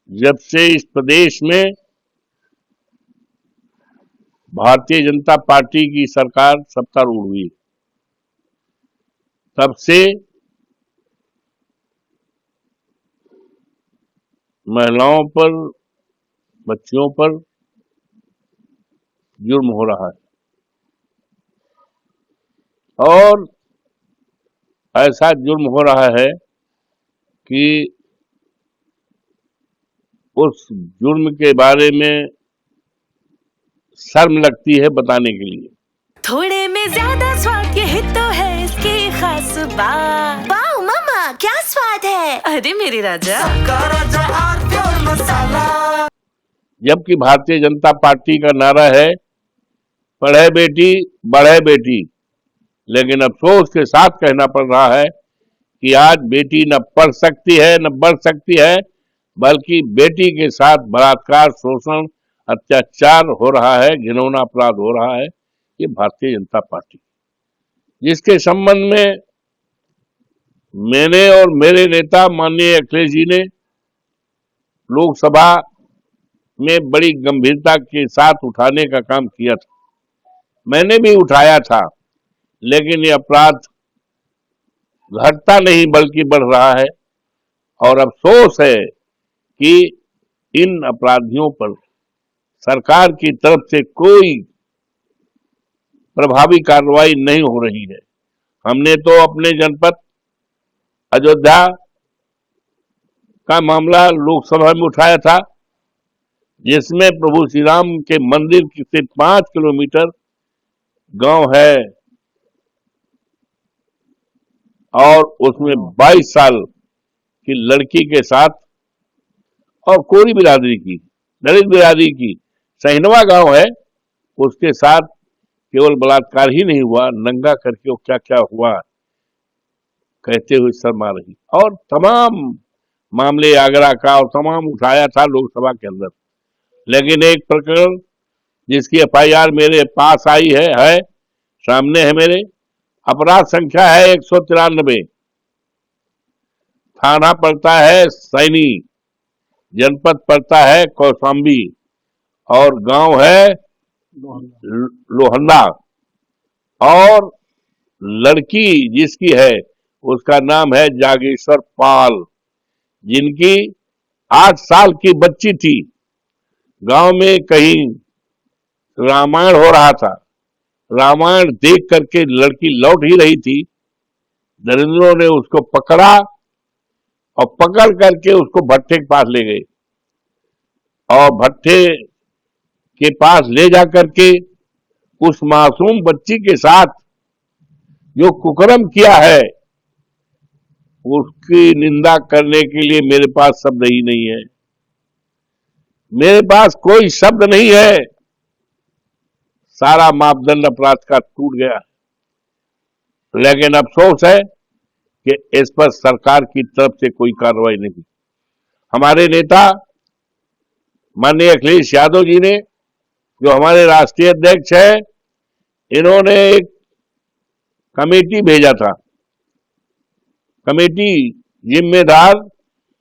जब से इस प्रदेश में भारतीय जनता पार्टी की सरकार सत्तारूढ़ हुई, तब से महिलाओं पर, बच्चियों पर जुर्म हो रहा है। और ऐसा जुर्म हो रहा है कि उस जुर्म के बारे में शर्म लगती है बताने के लिए। थोड़े में ज्यादा स्वाद, यही तो है इसकी खास बात। वाओ मामा, क्या स्वाद है। अरे मेरे राजा, जबकि भारतीय जनता पार्टी का नारा है पढ़े बेटी बढ़े बेटी, लेकिन अफसोस के साथ कहना पड़ रहा है कि आज बेटी न पढ़ सकती है न बढ़ सकती है, बल्कि बेटी के साथ बलात्कार, शोषण, अत्याचार हो रहा है, घिनौना अपराध हो रहा है। ये भारतीय जनता पार्टी, जिसके संबंध में मैंने और मेरे नेता माननीय अखिलेश जी ने लोकसभा में बड़ी गंभीरता के साथ उठाने का काम किया था। मैंने भी उठाया था, लेकिन ये अपराध घटता नहीं बल्कि बढ़ रहा है। और अफसोस है कि इन अपराधियों पर सरकार की तरफ से कोई प्रभावी कार्रवाई नहीं हो रही है। हमने तो अपने जनपद अयोध्या का मामला लोकसभा में उठाया था, जिसमें प्रभु श्री राम के मंदिर से 5 किलोमीटर गांव है और उसमें 22 साल की लड़की के साथ और कोरी बिरादरी की, दलित बिरादरी की सहिनवा गांव है, उसके साथ केवल बलात्कार ही नहीं हुआ, नंगा करके वो क्या क्या हुआ कहते हुए शर्मा रही। और तमाम मामले आगरा का और तमाम उठाया था लोकसभा के अंदर। लेकिन एक प्रकरण जिसकी एफआईआर मेरे पास आई है सामने है मेरे, अपराध संख्या है 193, थाना पड़ता है सैनी, जनपद पड़ता है कौशाम्बी और गांव है लोहंदा। और लड़की जिसकी है उसका नाम है जागेश्वर पाल, जिनकी 8 साल की बच्ची थी। गांव में कहीं रामायण हो रहा था, रामायण देख करके लड़की लौट ही रही थी, दरिंद्रों ने उसको पकड़ा और पकड़ करके उसको भट्टे के पास ले गए और भट्टे के पास ले जा करके उस मासूम बच्ची के साथ जो कुकर्म किया है उसकी निंदा करने के लिए मेरे पास शब्द ही नहीं है, मेरे पास कोई शब्द नहीं है। सारा मापदंड अपराध का टूट गया है। लेकिन अफसोस है कि इस पर सरकार की तरफ से कोई कार्रवाई नहीं। हमारे नेता माननीय अखिलेश यादव जी ने, जो हमारे राष्ट्रीय अध्यक्ष है, इन्होंने एक कमेटी भेजा था। कमेटी जिम्मेदार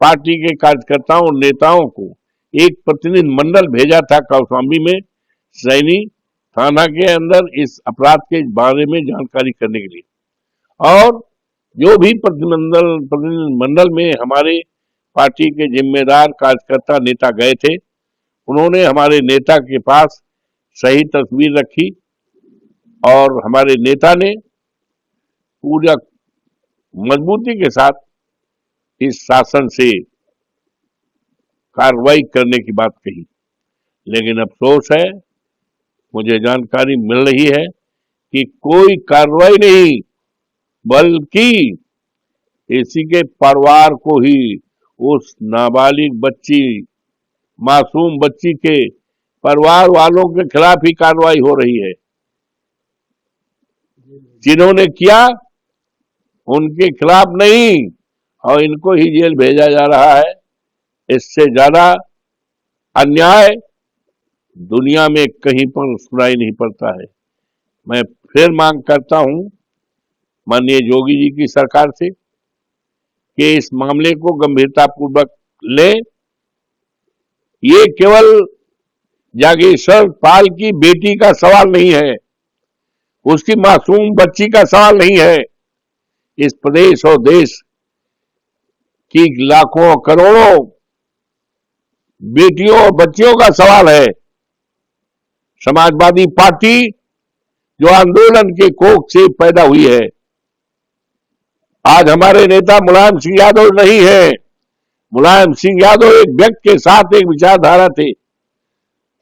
पार्टी के कार्यकर्ताओं और नेताओं को एक प्रतिनिधि मंडल भेजा था कौशाम्बी में सैनी थाना के अंदर इस अपराध के बारे में जानकारी करने के लिए। और जो भी प्रतिनिधि मंडल में हमारे पार्टी के जिम्मेदार कार्यकर्ता नेता गए थे, उन्होंने हमारे नेता के पास सही तस्वीर रखी और हमारे नेता ने पूरा मजबूती के साथ इस शासन से कार्रवाई करने की बात कही। लेकिन अफसोस है, मुझे जानकारी मिल रही है कि कोई कार्रवाई नहीं, बल्कि इसी के परिवार को ही, उस नाबालिग बच्ची, मासूम बच्ची के परिवार वालों के खिलाफ ही कार्रवाई हो रही है। जिन्होंने किया उनके खिलाफ नहीं और इनको ही जेल भेजा जा रहा है। इससे ज्यादा अन्याय दुनिया में कहीं पर सुनाई नहीं पड़ता है। मैं फिर मांग करता हूं माननीय योगी जी की सरकार से कि इस मामले को गंभीरता पूर्वक ले ये केवल जागेश्वर पाल की बेटी का सवाल नहीं है, उसकी मासूम बच्ची का सवाल नहीं है। इस प्रदेश और देश की लाखों करोड़ों बेटियों और बच्चियों का सवाल है। समाजवादी पार्टी जो आंदोलन के कोख से पैदा हुई है, आज हमारे नेता मुलायम सिंह यादव नहीं है। मुलायम सिंह यादव एक व्यक्ति के साथ एक विचारधारा थे।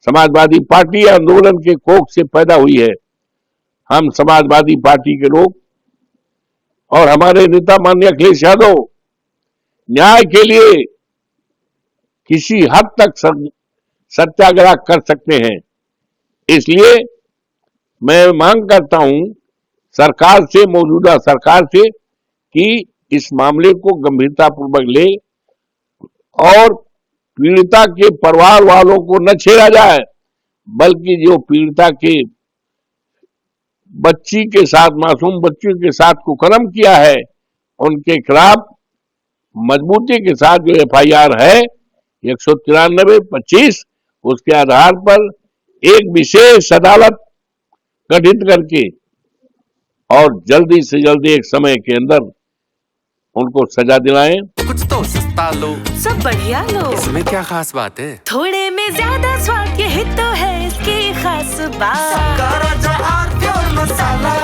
समाजवादी पार्टी आंदोलन के कोख से पैदा हुई है। हम समाजवादी पार्टी के लोग और हमारे नेता माननीय अखिलेश यादव न्याय के लिए किसी हद तक सत्याग्रह कर सकते हैं। इसलिए मैं मांग करता हूं सरकार से, मौजूदा सरकार से, कि इस मामले को गंभीरता पूर्वक ले और पीड़िता के परिवार वालों को न छेड़ा जाए, बल्कि जो पीड़िता के बच्ची के साथ, मासूम बच्चियों के साथ कुकर्म किया है, उनके खिलाफ मजबूती के साथ जो FIR है 193/25, उसके आधार पर एक विशेष अदालत गठित करके और जल्दी से जल्दी एक समय के अंदर उनको सजा दिलाएं। कुछ तो सस्ता लो, सब बढ़िया लो, इसमें क्या खास बात है? थोड़े में ज्यादा स्वाद, यही तो है इसकी खास बात। मसाला